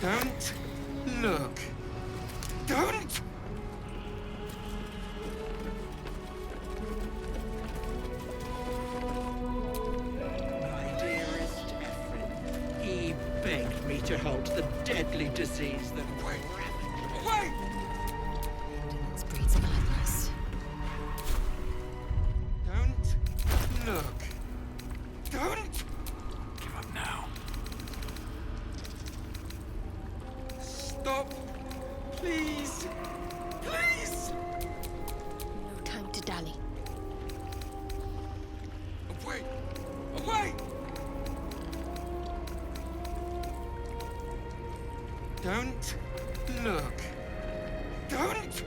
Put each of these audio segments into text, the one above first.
Don't look. Don't! My dearest Ephraim, he begged me to halt the deadly disease that Wait! rapidly... Wait! This breeds madness. Don't look. Don't! Give up now. Stop! Please! Please! No time to dally. Away! Away! Don't look. Don't!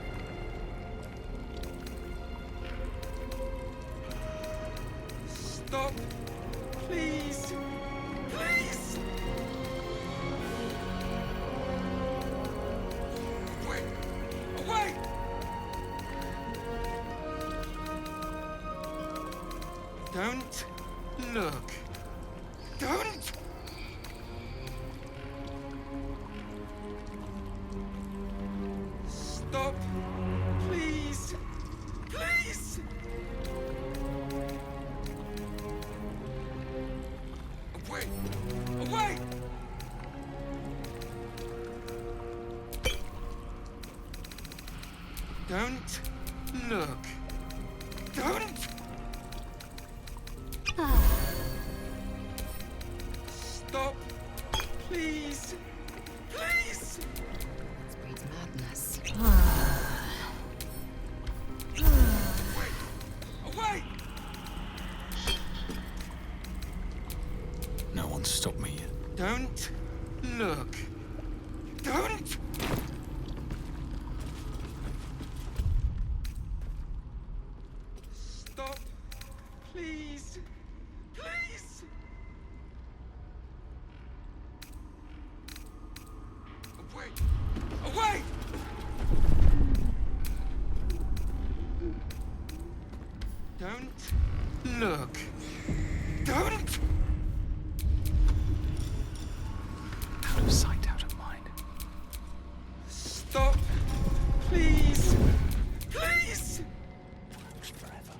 Stop! Please! Please! Away! Away! Don't look. Don't! Stop! Please! Please! Away! Away! Don't look. Don't! Stop! Please! Please! This breeds madness. Away! No one's stopped me yet. Don't look. Don't! Stop! Please! Please! Away! Away! Don't look. Don't! Out of sight, out of mind. Stop! Please! Please! Just forever.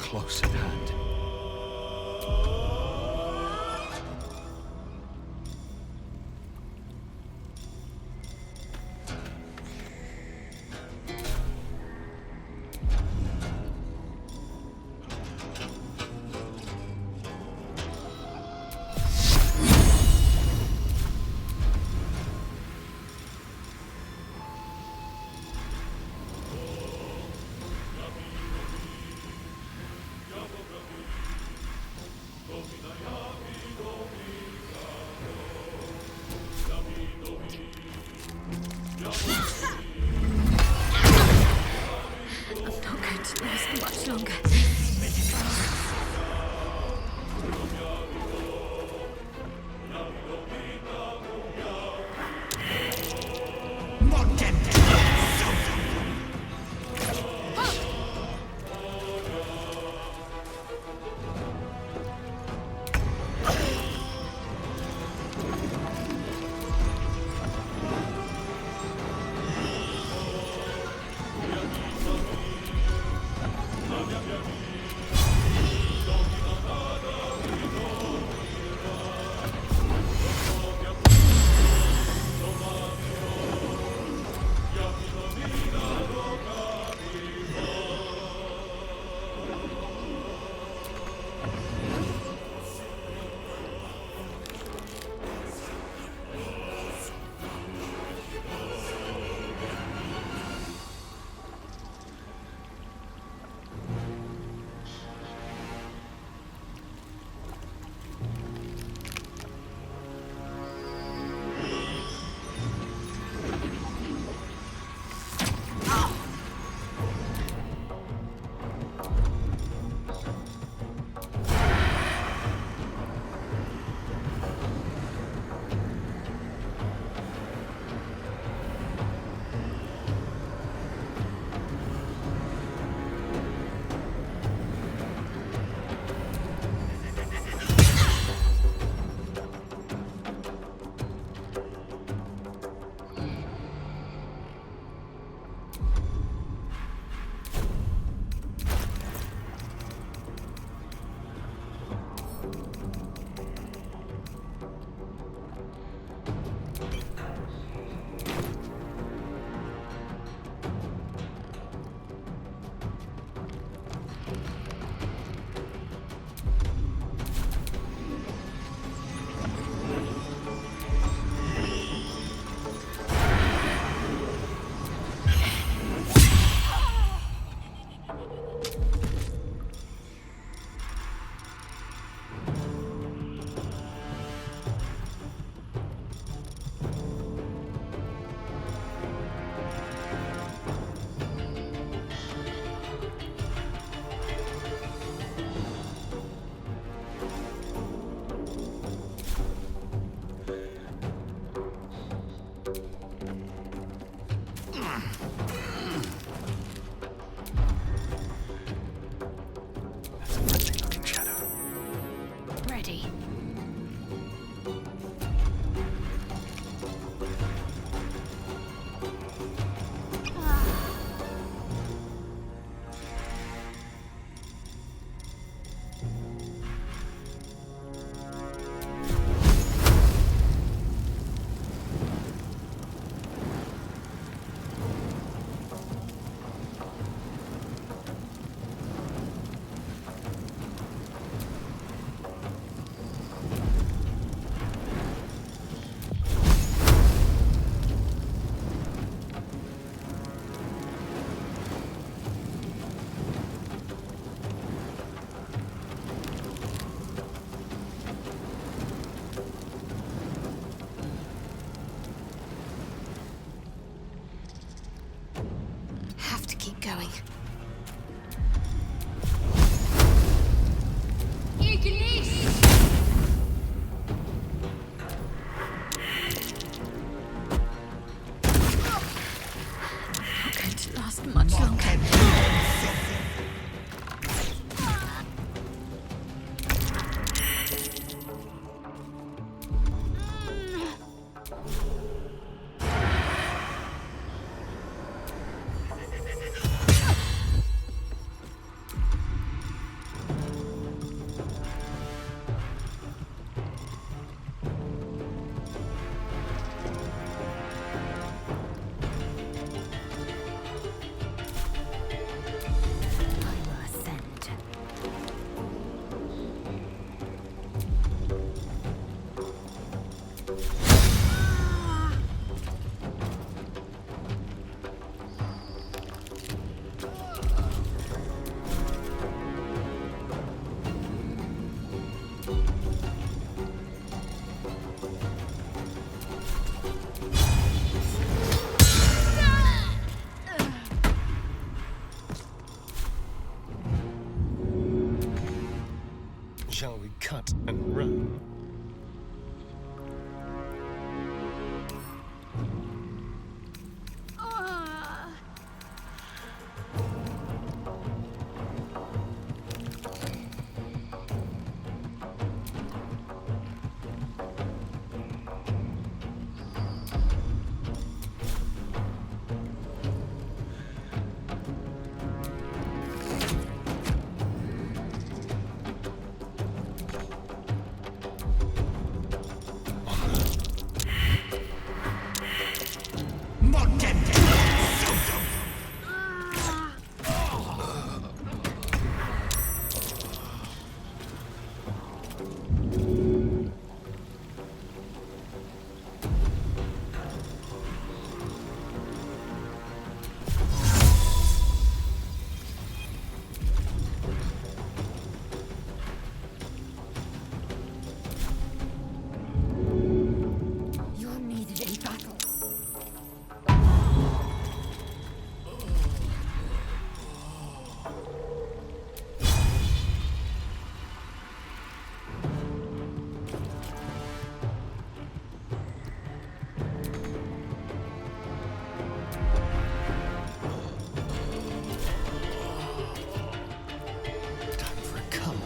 close at hand. I'm not going to last much longer. Going. Not going to last much longer. cut and run. You're needed in battle. Time for a come.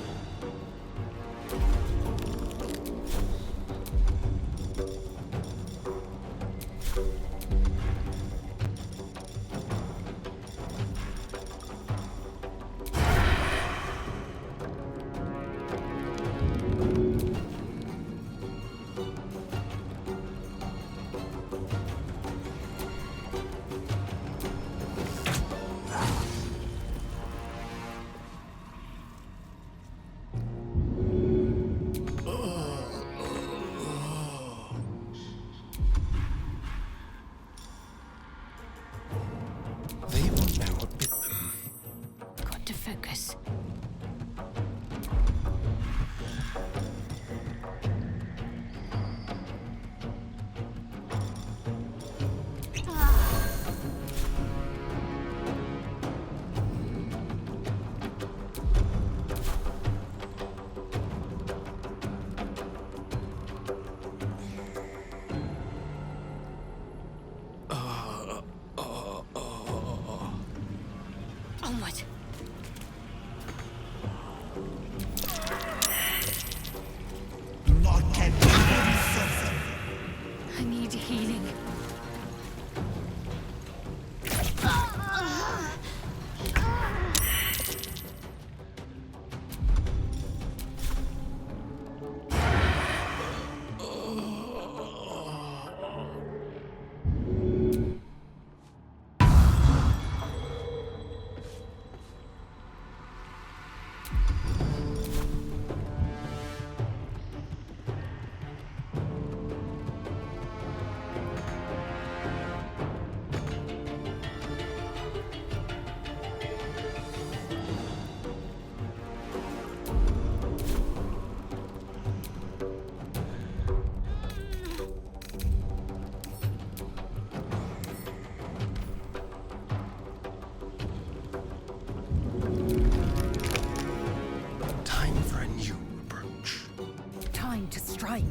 They will know what bit them. Got to focus. Onward. I need healing. Time for a new approach. Time to strike.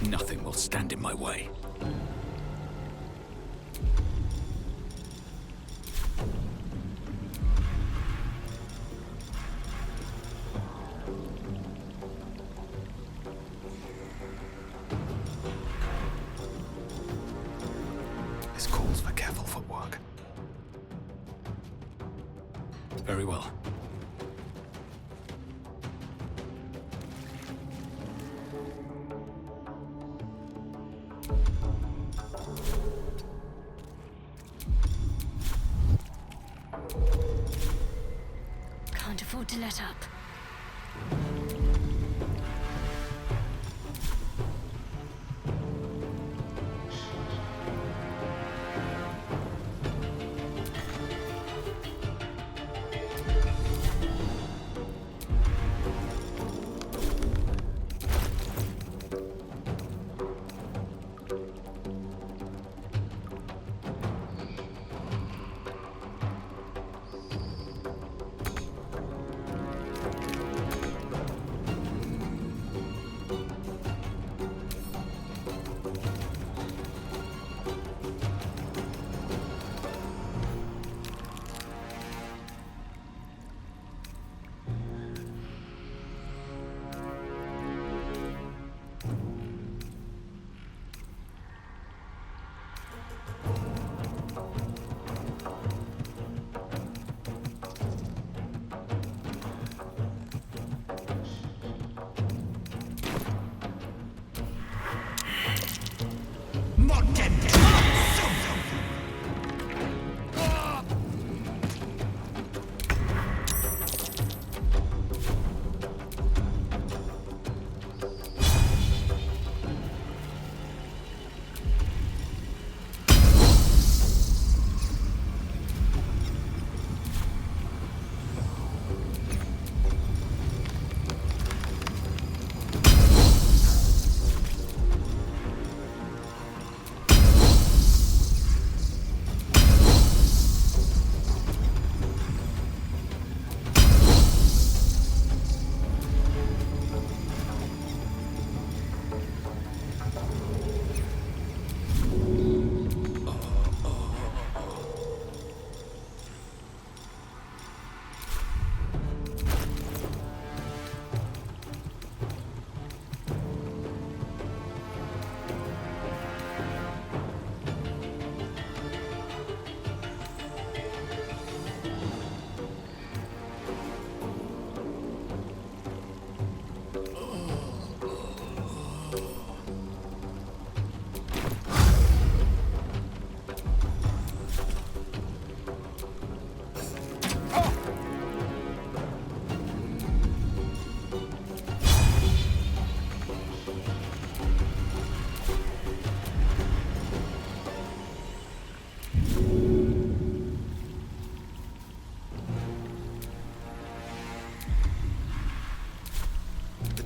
Nothing will stand in my way. This calls for careful footwork. Very well. to let up.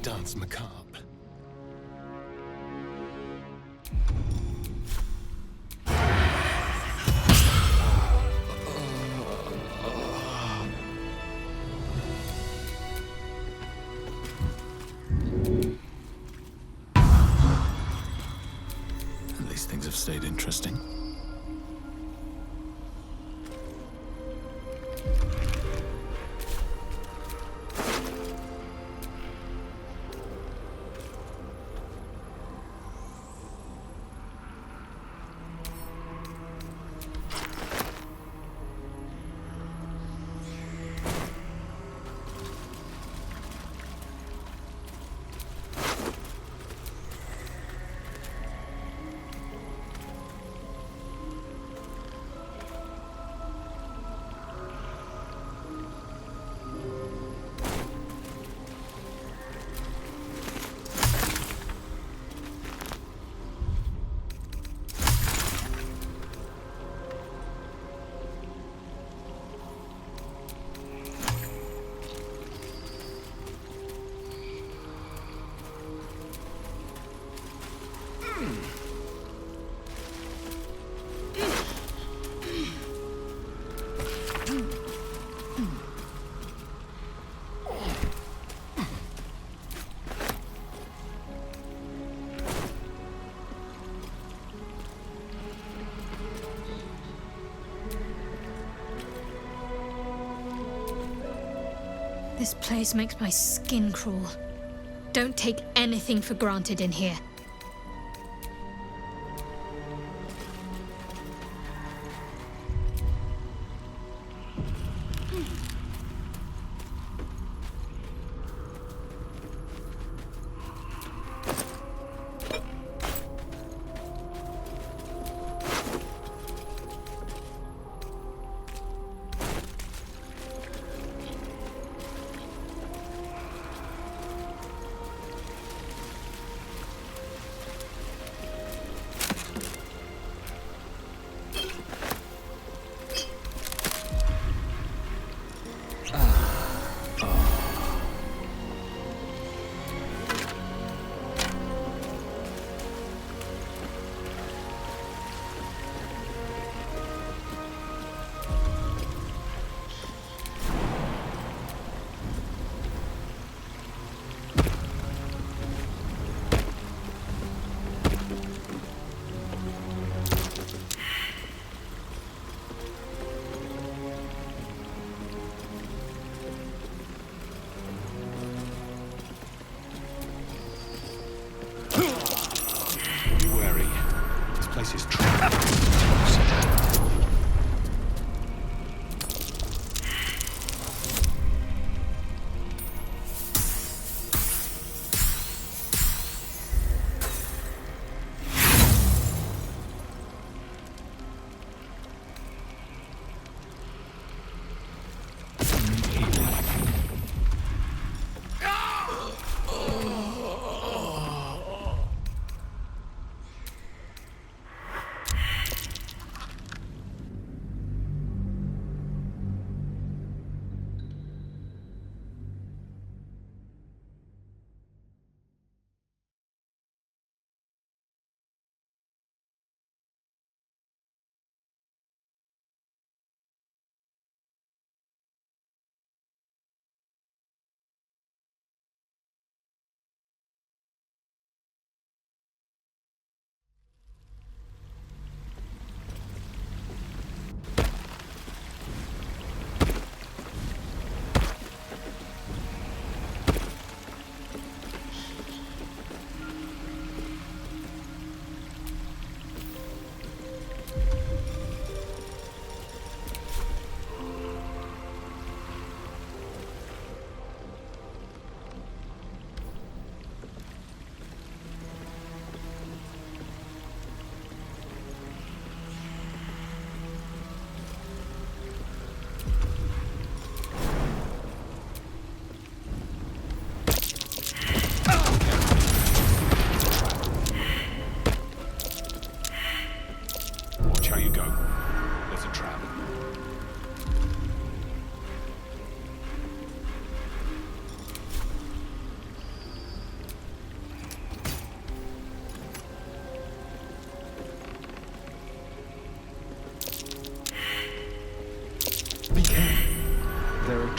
Dance macabre. At least things have stayed interesting. This place makes my skin crawl. Don't take anything for granted in here.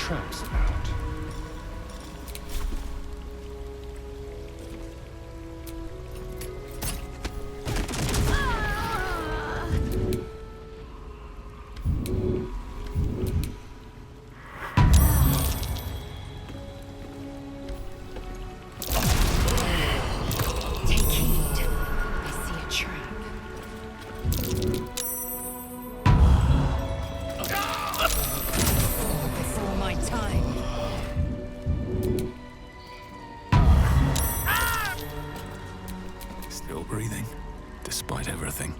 traps about. Take heed. I see a trap. Before my time. Still breathing, despite everything.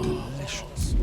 Delicious.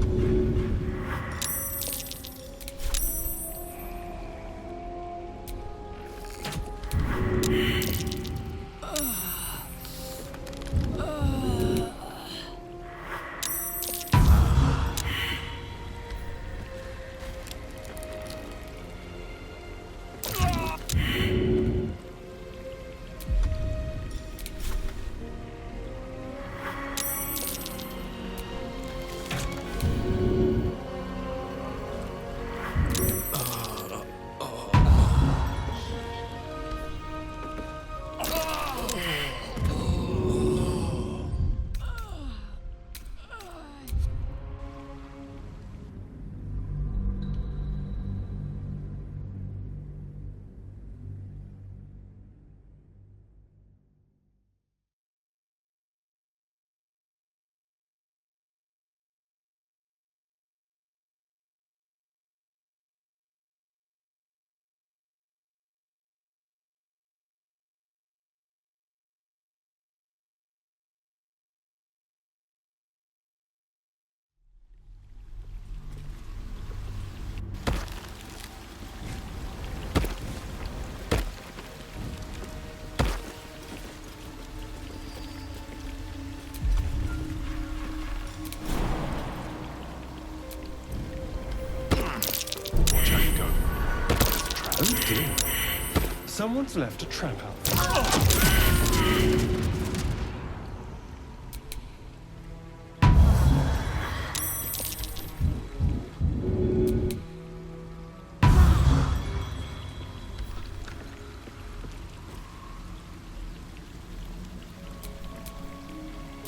Watch how you go. Oh dear. Someone's left a trap out there.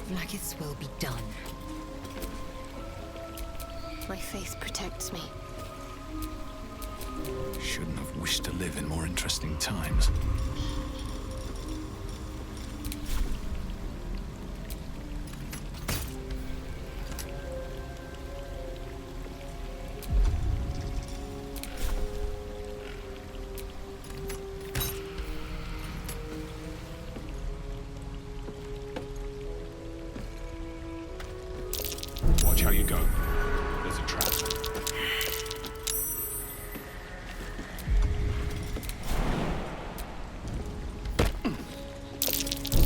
Vlaakith's will be done. My faith protects me. Shouldn't have wished to live in more interesting times. Watch how you go. There's a trap.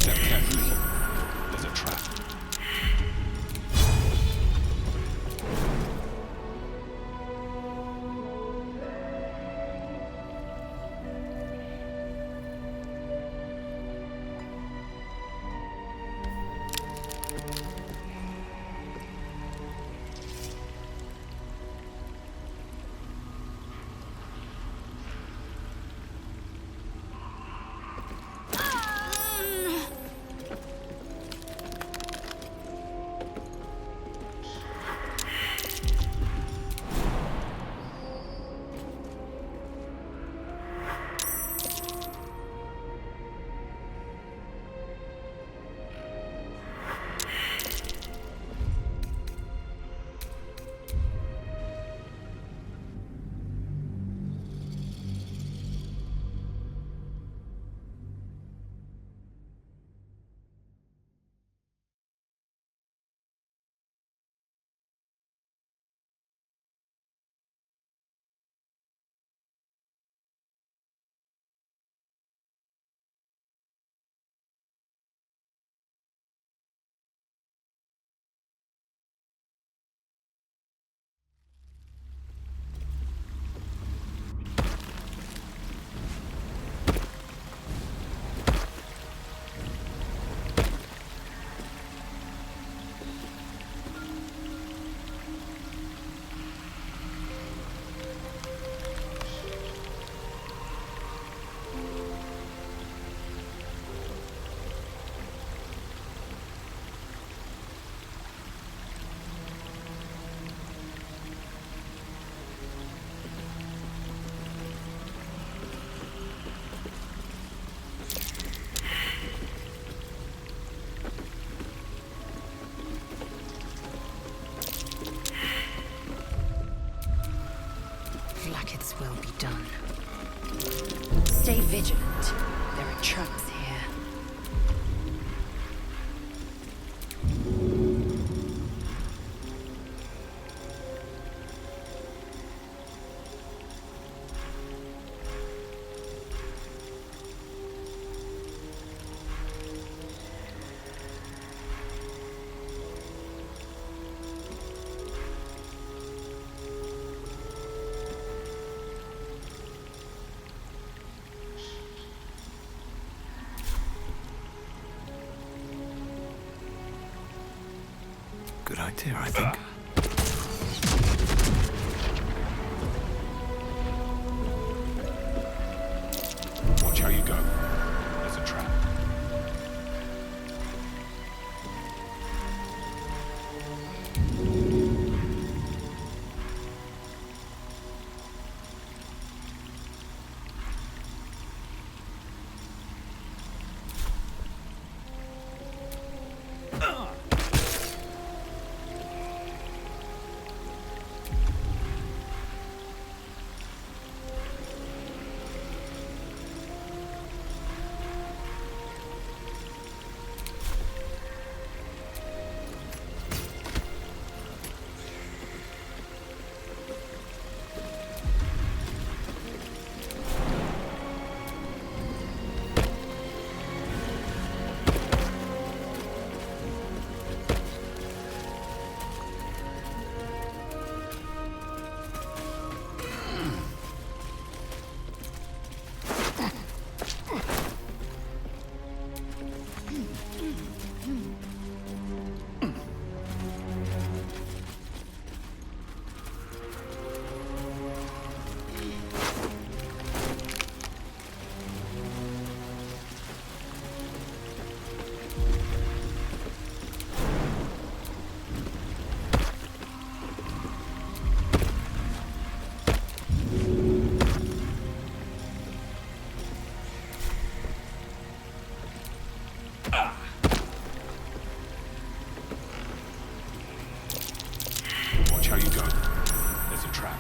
Step carefully. There's a trap. good idea, I think. Watch how you go. There's a trap. Watch how you go. There's a trap.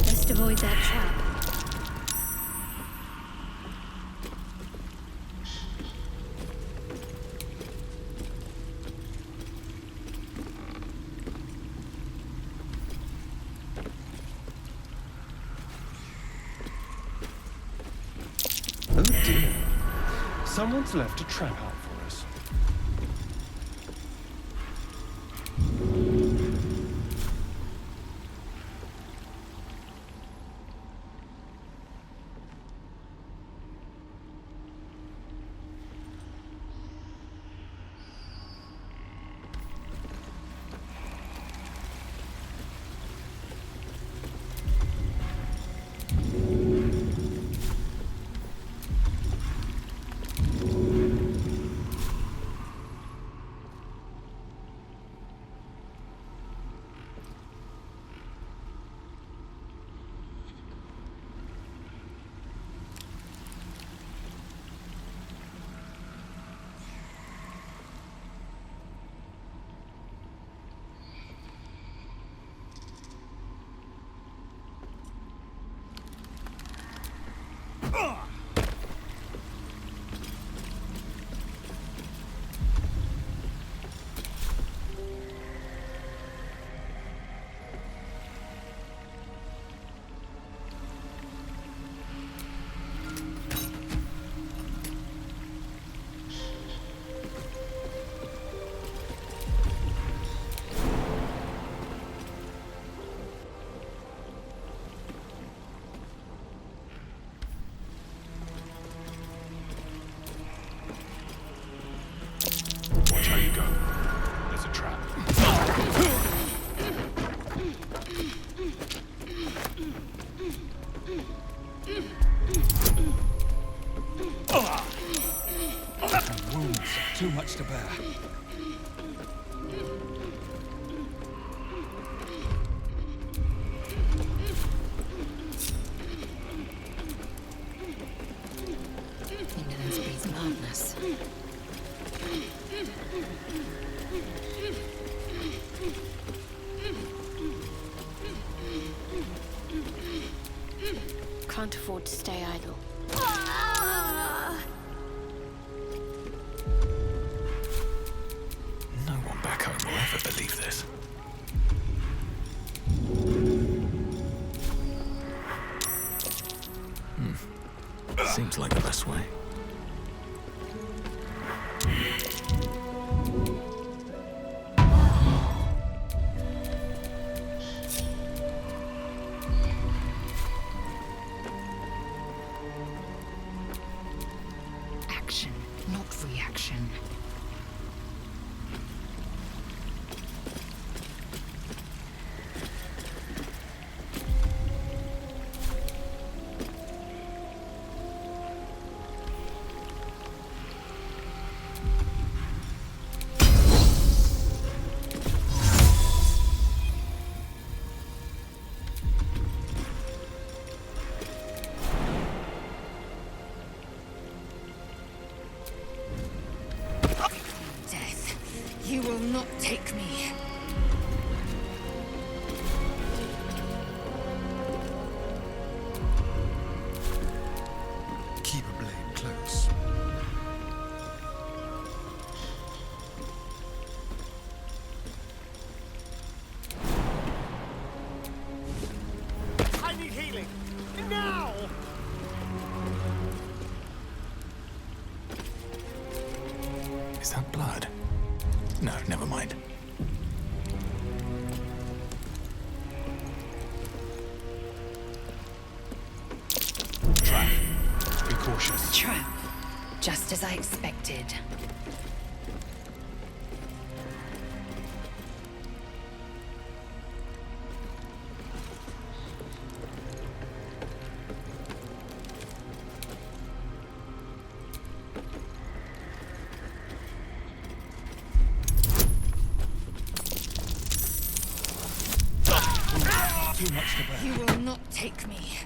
Best avoid that trap. Oh dear. Someone's left a trap out for us. Watch how you go. There's a trap. Wounds, too much to bear. Can't afford to stay idle. No one back home will ever believe this. Seems like the best way. Action, not reaction. Death, you will not take me. Keep a blade close. I need healing! Now! Is that blood? No, never mind. Trap. Be cautious. Trap, just as I expected. Too much to bear. You will not take me.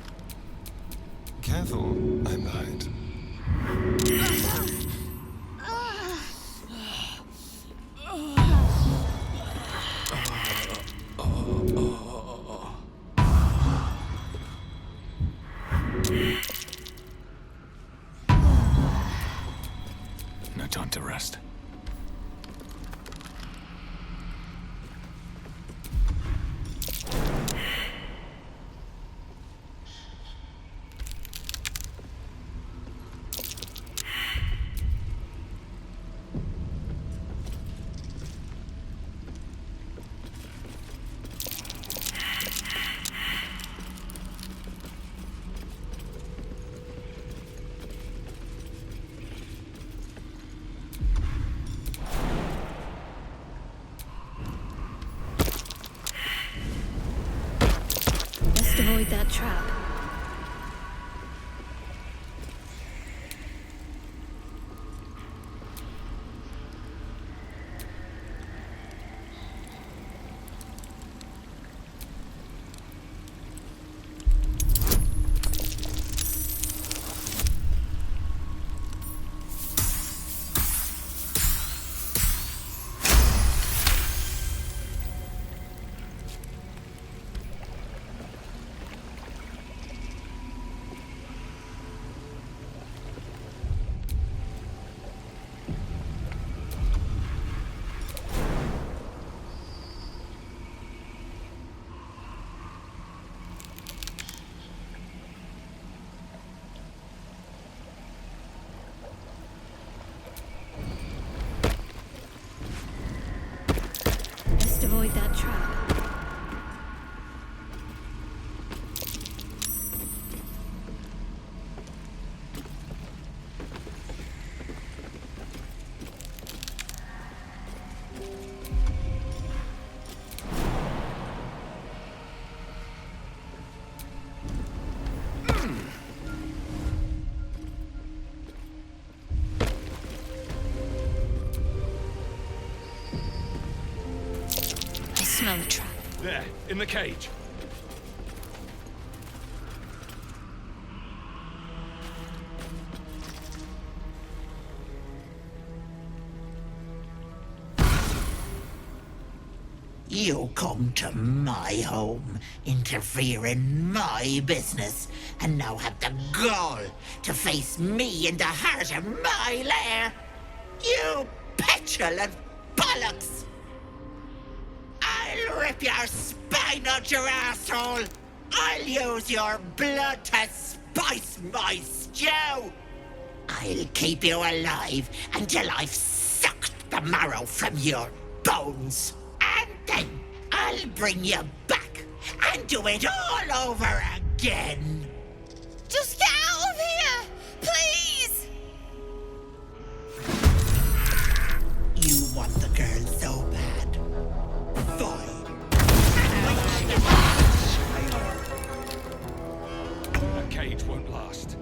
Careful, I'm behind. No time to rest. Best avoid that trap. Best avoid that trap. I smell the trap. There, in the cage. You come to my home, interfere in my business, and now have the gall to face me in the heart of my lair. You petulant bollocks! I'll rip your spine out your asshole! I'll use your blood to spice my stew! I'll keep you alive until I've sucked the marrow from your bones. And then I'll bring you back and do it all over again. Just get out of here! Please! You want the girl so bad. Fine. That cage won't last.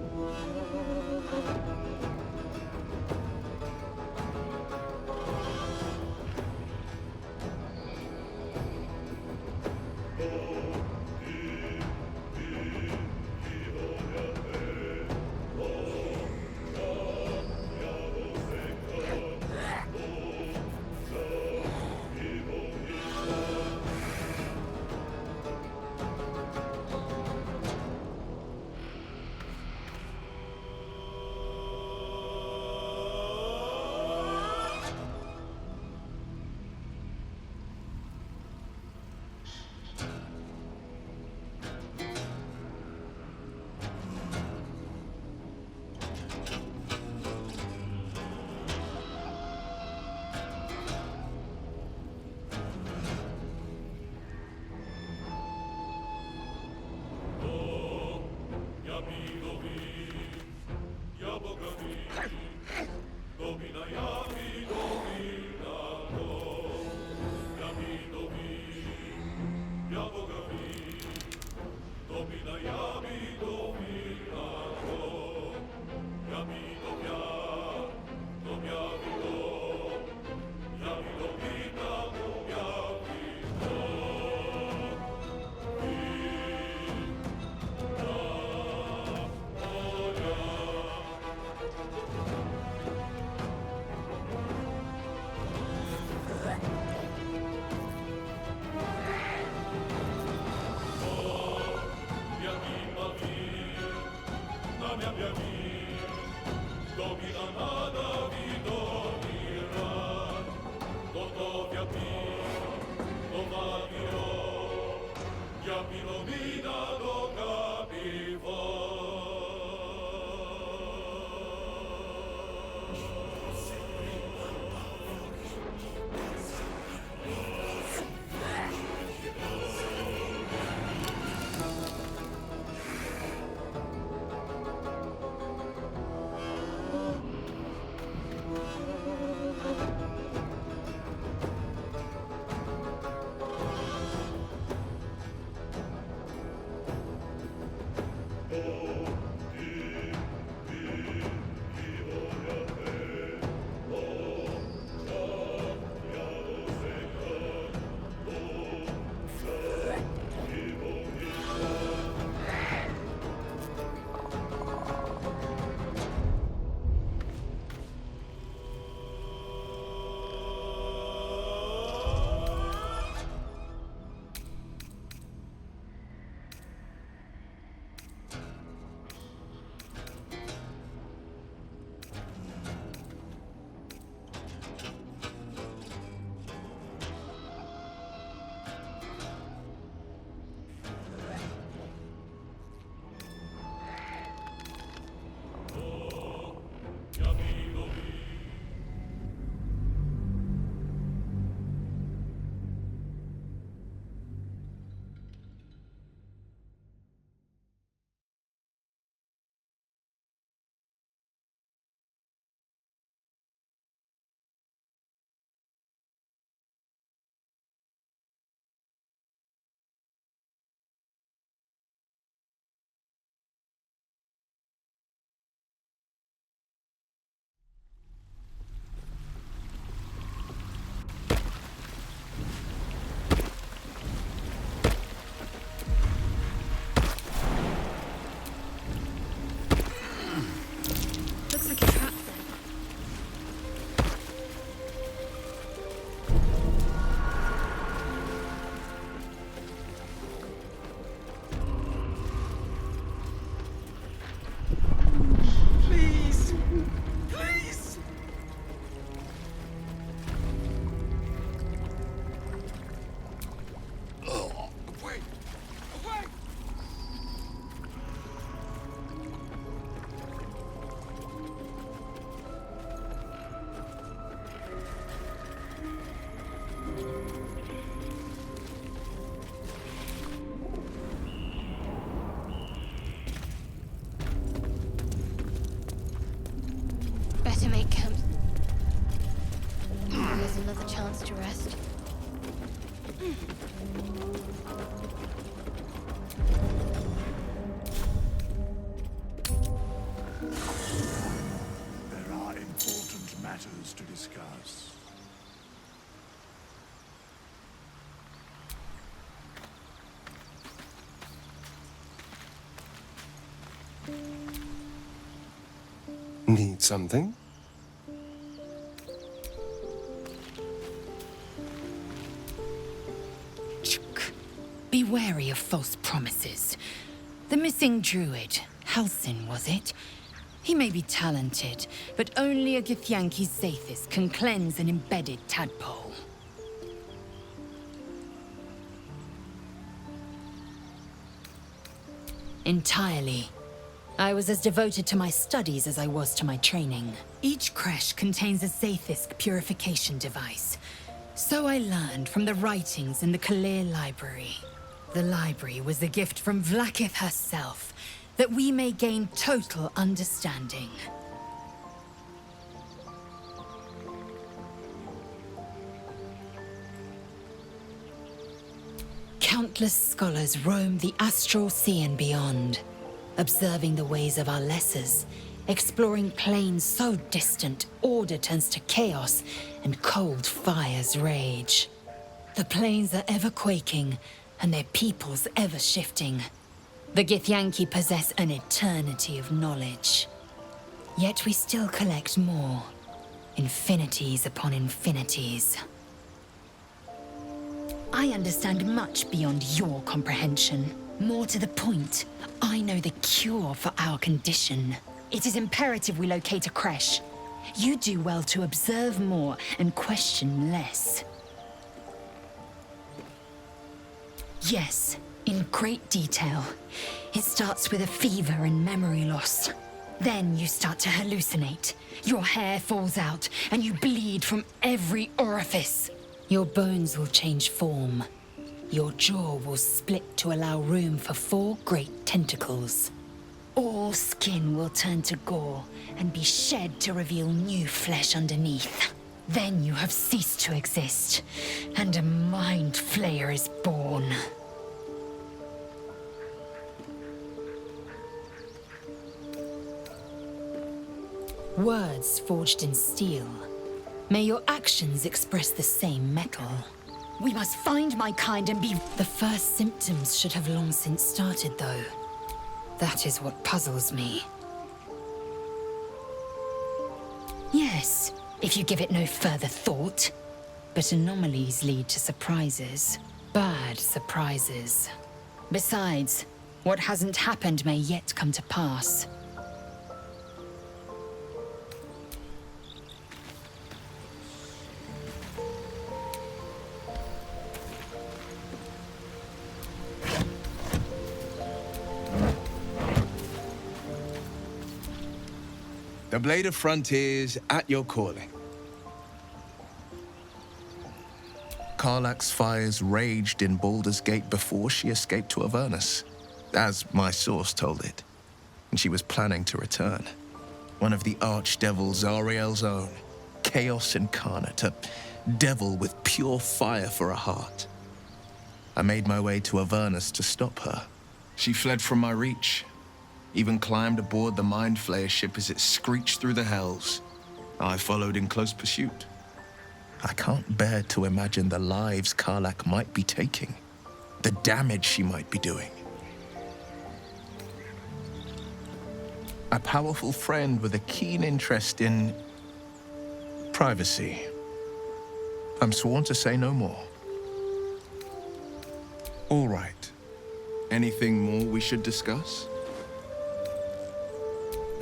better make camp. There's another chance to rest. There are important matters to discuss. Need something? Be wary of false promises. The missing druid, Halsin, was it? He may be talented, but only a Githyanki Zathis can cleanse an embedded tadpole. Entirely. I was as devoted to my studies as I was to my training. Each creche contains a Zathisk purification device. So I learned from the writings in the Kalir Library. The library was a gift from Vlaakith herself, that we may gain total understanding. Countless scholars roam the astral sea and beyond, observing the ways of our lessers, exploring planes so distant, order turns to chaos, and cold fires rage. The planes are ever quaking, and their peoples ever shifting. The Githyanki possess an eternity of knowledge. Yet we still collect more. Infinities upon infinities. I understand much beyond your comprehension. More to the point, I know the cure for our condition. It is imperative we locate a creche. You do well to observe more and question less. Yes, in great detail. It starts with a fever and memory loss. Then you start to hallucinate. Your hair falls out, and you bleed from every orifice. Your bones will change form. Your jaw will split to allow room for 4 great tentacles. All skin will turn to gore and be shed to reveal new flesh underneath. Then you have ceased to exist, and a mind flayer is born. Words forged in steel. May your actions express the same metal. We must find my kind and be... The first symptoms should have long since started, though. That is what puzzles me. Yes, if you give it no further thought. But anomalies lead to surprises. Bad surprises. Besides, what hasn't happened may yet come to pass. The Blade of Frontiers at your calling. Karlach's fires raged in Baldur's Gate before she escaped to Avernus, as my source told it, and she was planning to return. One of the archdevil Zariel's own, chaos incarnate, a devil with pure fire for a heart. I made my way to Avernus to stop her. She fled from my reach, even climbed aboard the Mind Flayer ship as it screeched through the hells. I followed in close pursuit. I can't bear to imagine the lives Karlach might be taking, the damage she might be doing. A powerful friend with a keen interest in privacy. I'm sworn to say no more. All right. Anything more we should discuss?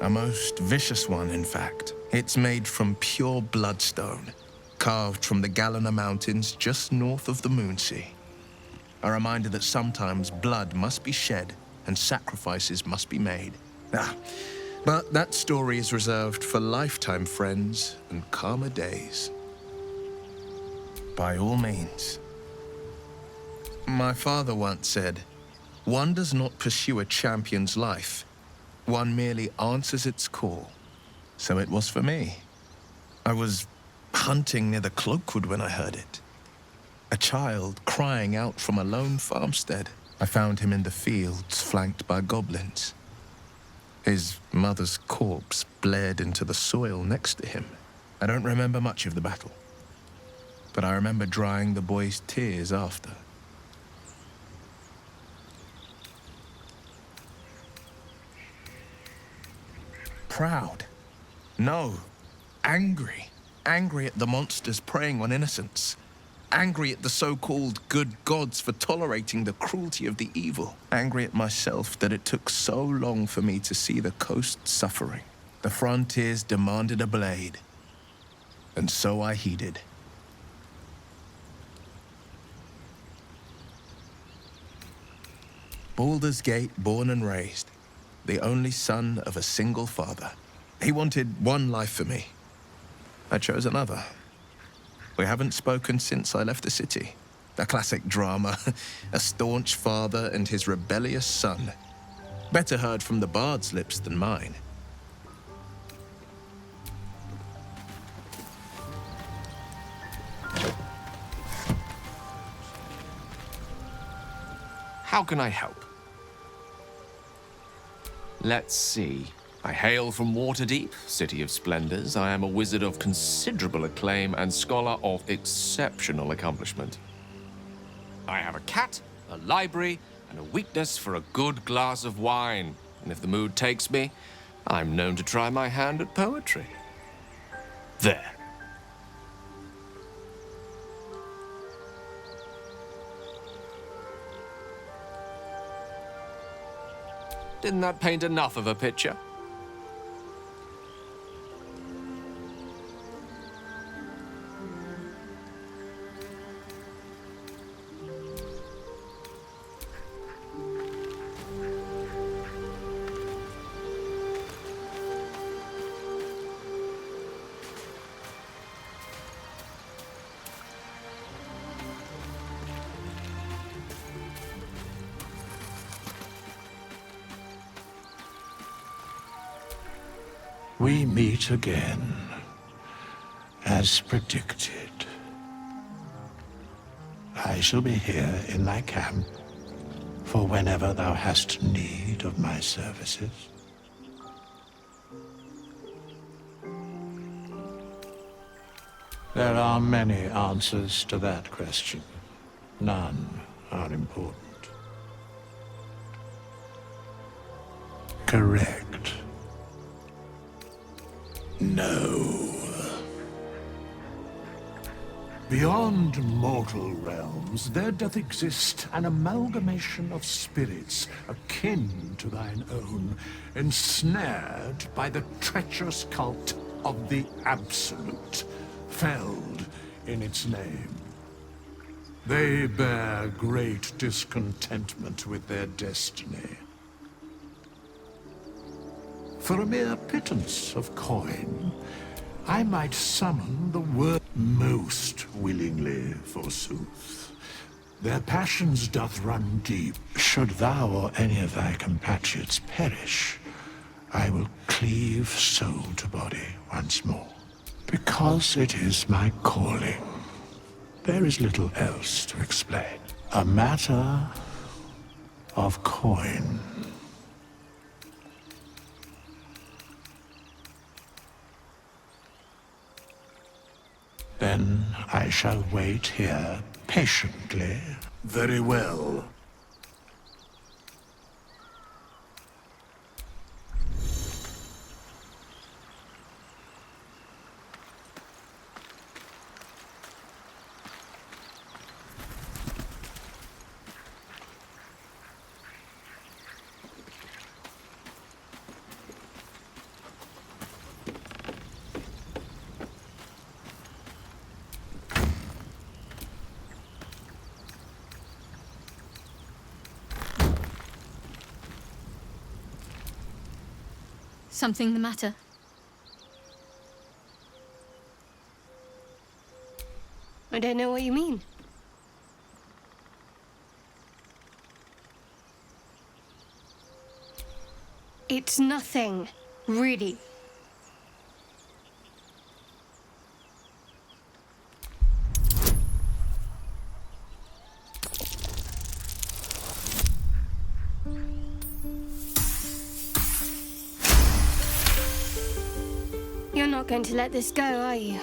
A most vicious one, in fact. It's made from pure bloodstone, carved from the Galena Mountains just north of the Moonsea. A reminder that sometimes blood must be shed and sacrifices must be made. But that story is reserved for lifetime friends and calmer days. By all means. My father once said, "One does not pursue a champion's life. One merely answers its call." So it was for me. I was hunting near the cloakwood when I heard it. A child crying out from a lone farmstead. I found him in the fields, flanked by goblins. His mother's corpse bled into the soil next to him. I don't remember much of the battle, but I remember drying the boy's tears after. Proud? No. Angry. Angry at the monsters preying on innocents. Angry at the so-called good gods for tolerating the cruelty of the evil. Angry at myself that it took so long for me to see the coast suffering. The frontiers demanded a blade, and so I heeded. Baldur's Gate, born and raised, the only son of a single father. He wanted one life for me. I chose another. We haven't spoken since I left the city. A classic drama, a staunch father and his rebellious son. Better heard from the bard's lips than mine. How can I help? Let's see. I hail from Waterdeep, City of Splendors. I am a wizard of considerable acclaim and scholar of exceptional accomplishment. I have a cat, a library, and a weakness for a good glass of wine. And if the mood takes me, I'm known to try my hand at poetry. There. Didn't that paint enough of a picture? We meet again, as predicted. I shall be here in thy camp for whenever thou hast need of my services. There are many answers to that question. None are important. Correct. No. Beyond mortal realms, there doth exist an amalgamation of spirits akin to thine own, ensnared by the treacherous cult of the Absolute, felled in its name. They bear great discontentment with their destiny. For a mere pittance of coin, I might summon the word most willingly, forsooth. Their passions doth run deep. Should thou or any of thy compatriots perish, I will cleave soul to body once more. Because it is my calling. There is little else to explain. A matter of coin. Then I shall wait here patiently. Very well. Something the matter? I don't know what you mean. It's nothing, really. not going to let this go, are you?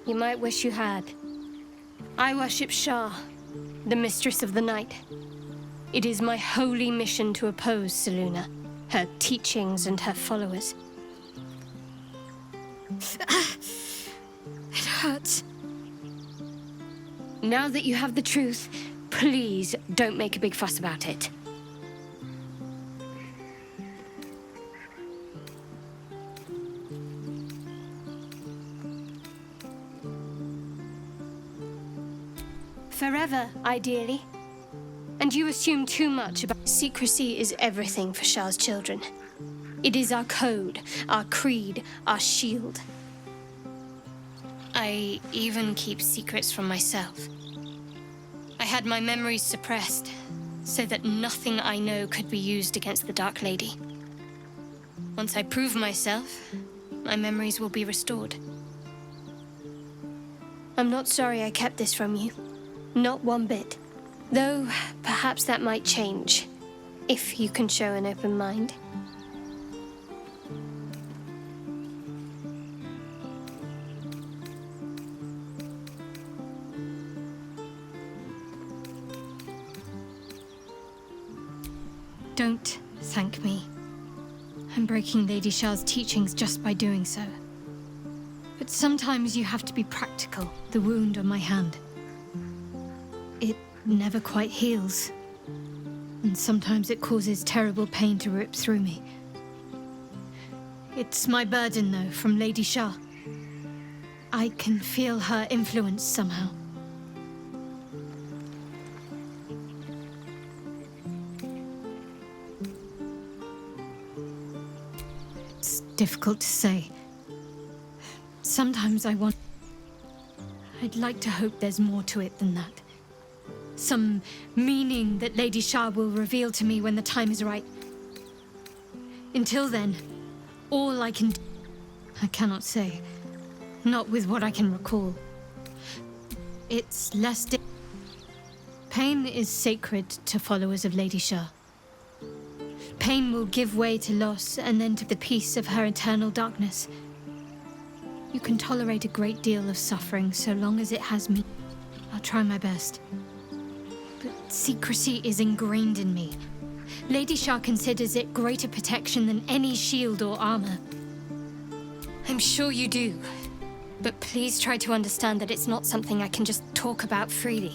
You might wish you had. I worship Shah, the mistress of the night. It is my holy mission to oppose Selûne, her teachings and her followers. It hurts. Now that you have the truth, please don't make a big fuss about it. Forever, ideally. And you assume too much about... Secrecy is everything for Shah's children. It is our code, our creed, our shield. I even keep secrets from myself. I had my memories suppressed, so that nothing I know could be used against the Dark Lady. Once I prove myself, my memories will be restored. I'm not sorry I kept this from you. Not one bit. Though, perhaps that might change, if you can show an open mind. Don't thank me. I'm breaking Lady Shah's teachings just by doing so. But sometimes you have to be practical. The wound on my hand. It never quite heals. And sometimes it causes terrible pain to rip through me. It's my burden, though, from Lady Shah. I can feel her influence somehow. It's difficult to say. Sometimes I'd like to hope there's more to it than that. Some meaning that Lady Shah will reveal to me when the time is right. Until then, all I can do, I cannot say. Not with what I can recall. It's less pain is sacred to followers of Lady Shah. Pain will give way to loss and then to the peace of her eternal darkness. You can tolerate a great deal of suffering so long as it has me. I'll try my best. But secrecy is ingrained in me. Lady Shah considers it greater protection than any shield or armor. I'm sure you do. But please try to understand that it's not something I can just talk about freely.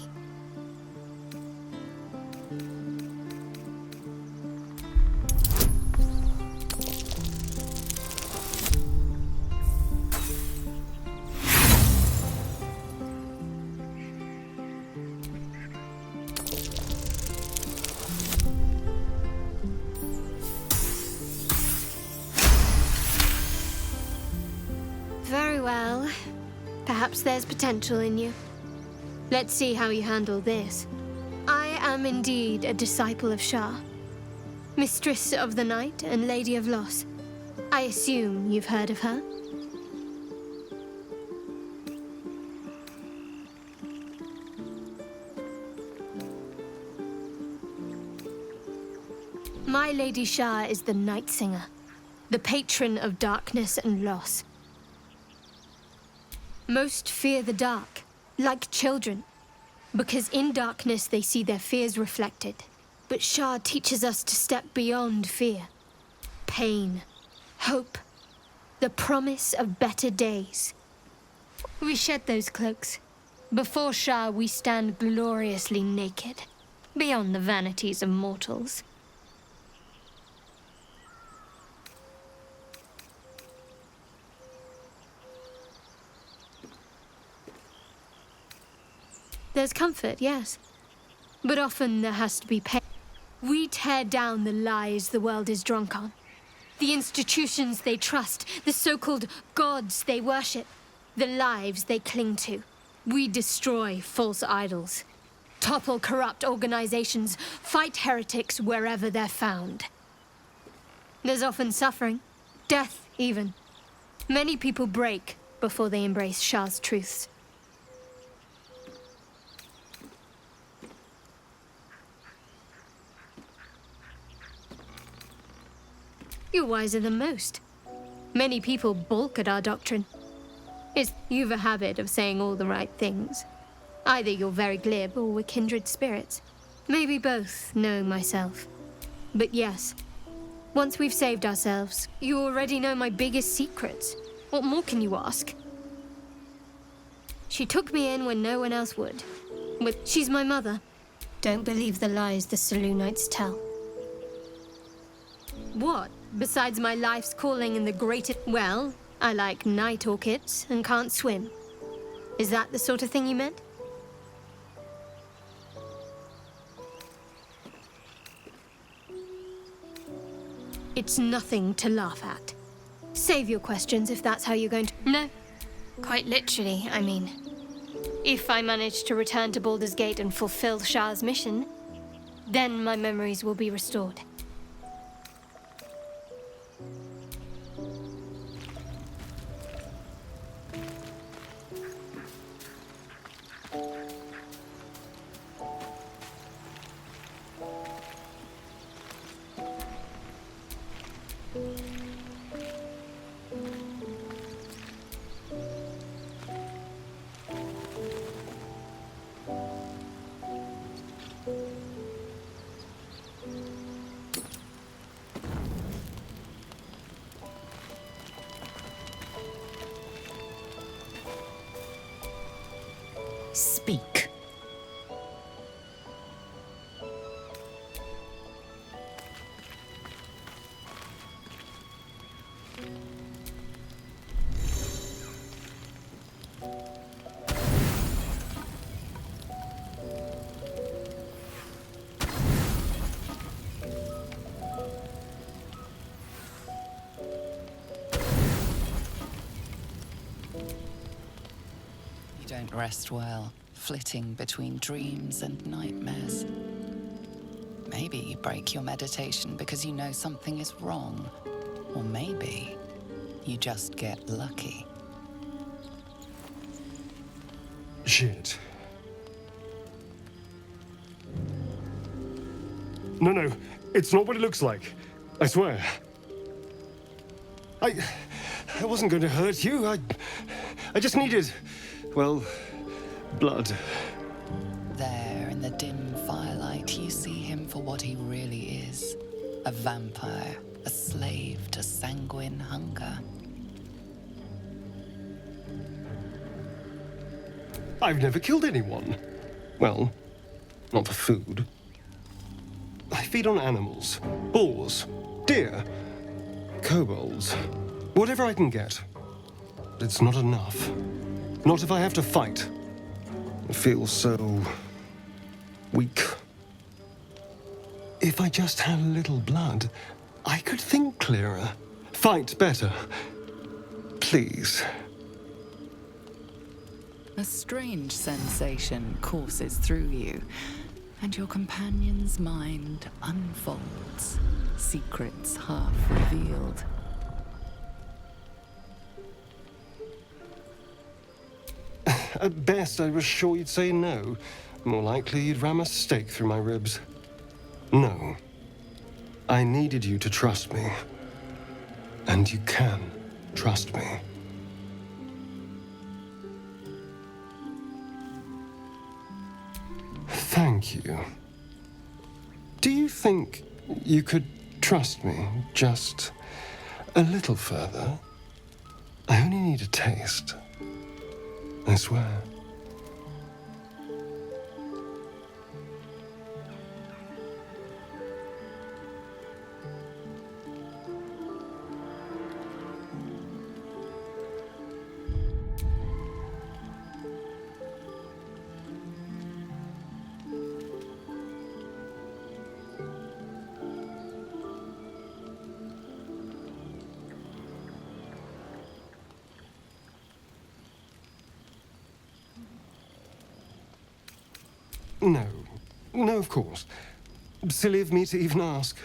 Very well. Perhaps there's potential in you. Let's see how you handle this. I am indeed a disciple of Shah, Mistress of the Night and Lady of Loss. I assume you've heard of her? My Lady Shah is the Night Singer, the patron of darkness and loss. Most fear the dark, like children, because in darkness they see their fears reflected. But Shah teaches us to step beyond fear. Pain, hope, the promise of better days. We shed those cloaks. Before Shah we stand gloriously naked, beyond the vanities of mortals. There's comfort, yes. But often there has to be pain. We tear down the lies the world is drunk on. The institutions they trust, the so-called gods they worship, the lives they cling to. We destroy false idols, topple corrupt organizations, fight heretics wherever they're found. There's often suffering, death even. Many people break before they embrace Shah's truths. You're wiser than most. Many people balk at our doctrine. You've a habit of saying all the right things. Either you're very glib or we're kindred spirits. Maybe both, knowing myself. But yes, once we've saved ourselves, you already know my biggest secrets. What more can you ask? She took me in when no one else would. But she's my mother. Don't believe the lies the Saloonites tell. What? Besides my life's calling in the greatest... Well, I like night orchids and can't swim. Is that the sort of thing you meant? It's nothing to laugh at. Save your questions if that's how you're going to... No. Quite literally, I mean. If I manage to return to Baldur's Gate and fulfill Shah's mission, then my memories will be restored. Speak. You don't rest well, flitting between dreams and nightmares. Maybe you break your meditation because you know something is wrong. Or maybe you just get lucky. Shit. No, it's not what it looks like. I swear. I wasn't going to hurt you. I just needed, well, blood. There, in the dim firelight, you see him for what he really is. A vampire, a slave to sanguine hunger. I've never killed anyone. Well, not for food. I feed on animals, boars, deer, kobolds, whatever I can get. But it's not enough. Not if I have to fight. I feel so weak. If I just had a little blood, I could think clearer, fight better. Please. A strange sensation courses through you, and your companion's mind unfolds, secrets half revealed. At best, I was sure you'd say no. More likely, you'd ram a stake through my ribs. No. I needed you to trust me. And you can trust me. Thank you. Do you think you could trust me just a little further? I only need a taste. I swear. No, of course. Silly of me to even ask.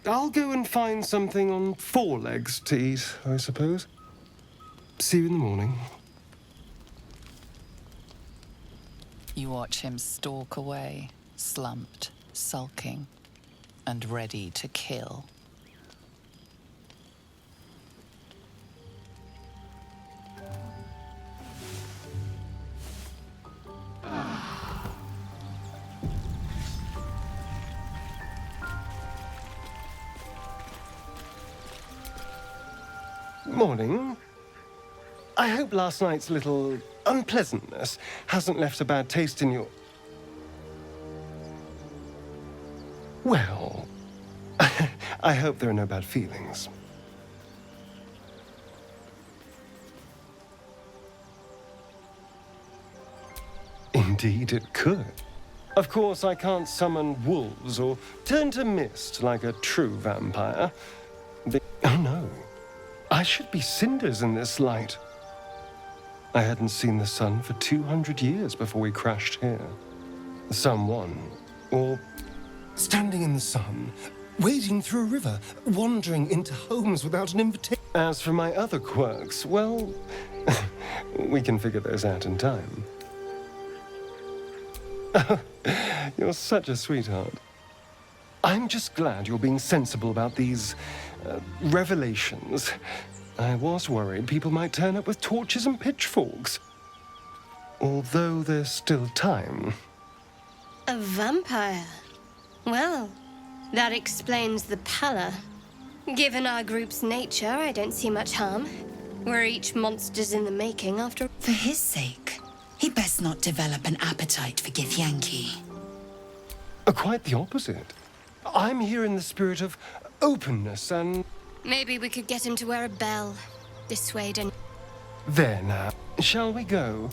I'll go and find something on 4 legs to eat, I suppose. See you in the morning. You watch him stalk away, slumped, sulking, and ready to kill. Morning. I hope last night's little unpleasantness hasn't left a bad taste in your... Well, I hope there are no bad feelings. Indeed it could. Of course, I can't summon wolves or turn to mist like a true vampire. Oh no, I should be cinders in this light. I hadn't seen the sun for 200 years before we crashed here. Someone, or standing in the sun, wading through a river, wandering into homes without an invitation. As for my other quirks, well, we can figure those out in time. You're such a sweetheart. I'm just glad you're being sensible about these revelations. I was worried people might turn up with torches and pitchforks. Although there's still time. A vampire? Well, that explains the pallor. Given our group's nature, I don't see much harm. We're each monsters in the making after... For his sake, he best not develop an appetite for Githyanki. Quite the opposite. I'm here in the spirit of openness and... Maybe we could get him to wear a bell. Dissuade and... There now. Shall we go?